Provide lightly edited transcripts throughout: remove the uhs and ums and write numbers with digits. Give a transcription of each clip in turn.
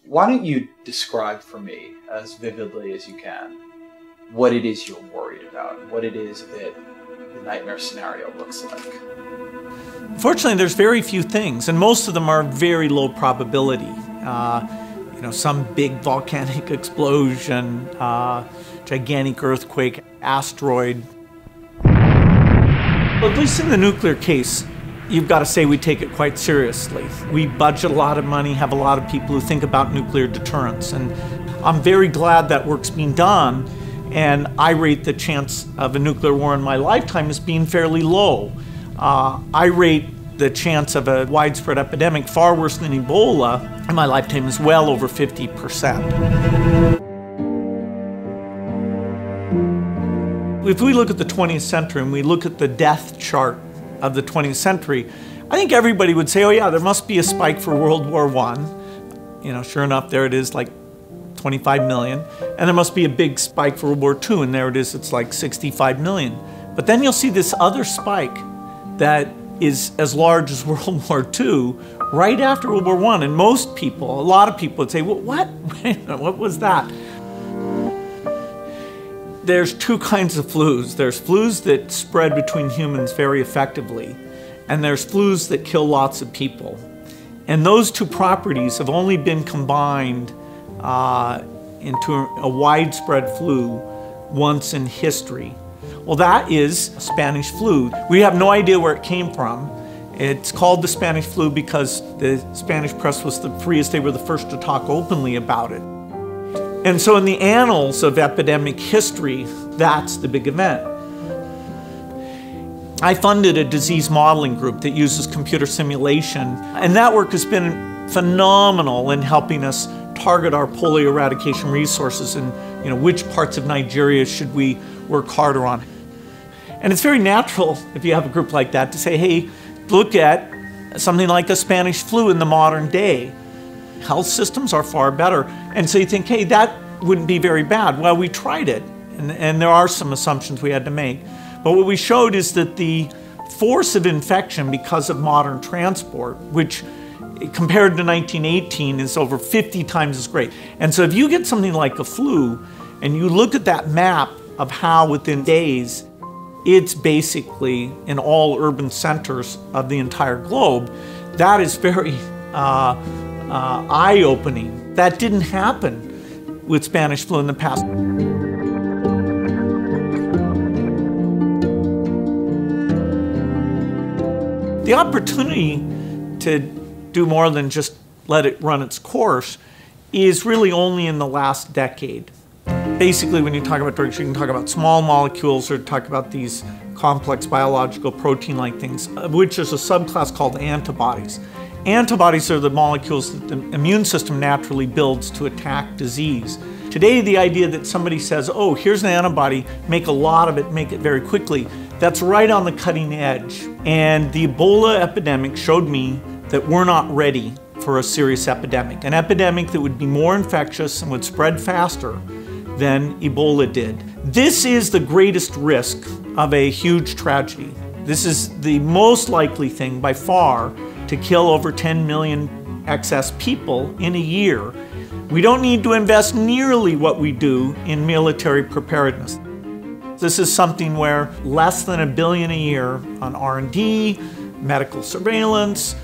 Why don't you describe for me, as vividly as you can, what it is you're worried about, what it is that the nightmare scenario looks like? Fortunately, there's very few things, and most of them are very low probability. Some big volcanic explosion, gigantic earthquake, asteroid. Well, at least in the nuclear case, you've got to say we take it quite seriously. We budget a lot of money, have a lot of people who think about nuclear deterrence, and I'm very glad that work's being done, and I rate the chance of a nuclear war in my lifetime as being fairly low. I rate the chance of a widespread epidemic far worse than Ebola in my lifetime is well over 50%. If we look at the 20th century and we look at the death chart of the 20th century, I think everybody would say, oh yeah, there must be a spike for World War I. Sure enough, there it is, like 25 million. And there must be a big spike for World War II, and there it is, it's like 65 million. But then you'll see this other spike that is as large as World War II right after World War I. And most people, a lot of people would say, well, what? What was that? There's two kinds of flus. There's flus that spread between humans very effectively, and there's flus that kill lots of people. And those two properties have only been combined into a widespread flu once in history. Well, that is Spanish flu. We have no idea where it came from. It's called the Spanish flu because the Spanish press was the freest. They were the first to talk openly about it. And so in the annals of epidemic history, that's the big event. I funded a disease modeling group that uses computer simulation, and that work has been phenomenal in helping us target our polio eradication resources and which parts of Nigeria should we work harder on. And it's very natural, if you have a group like that, to say, hey, look at something like the Spanish flu in the modern day. Health systems are far better. And so you think, hey, that wouldn't be very bad. Well, we tried it, and there are some assumptions we had to make. But what we showed is that the force of infection because of modern transport, which compared to 1918 is over 50 times as great. And so if you get something like a flu, and you look at that map of how within days, it's basically in all urban centers of the entire globe, that is very eye-opening. That didn't happen with Spanish flu in the past. The opportunity to do more than just let it run its course is really only in the last decade. Basically, when you talk about drugs, you can talk about small molecules or talk about these complex biological protein-like things, of which there's a subclass called antibodies. Antibodies are the molecules that the immune system naturally builds to attack disease. Today, the idea that somebody says, oh, here's an antibody, make a lot of it, make it very quickly, that's right on the cutting edge. And the Ebola epidemic showed me that we're not ready for a serious epidemic, an epidemic that would be more infectious and would spread faster than Ebola did. This is the greatest risk of a huge tragedy. This is the most likely thing by far to kill over 10 million excess people in a year. We don't need to invest nearly what we do in military preparedness. This is something where less than $1 billion a year on R&D, medical surveillance,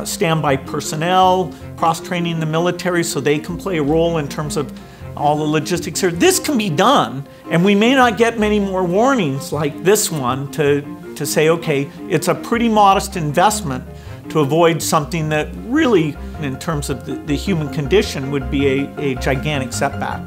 standby personnel, cross-training the military so they can play a role in terms of all the logistics here. This can be done, and we may not get many more warnings like this one to say, okay, it's a pretty modest investment to avoid something that really, in terms of the human condition, would be a gigantic setback.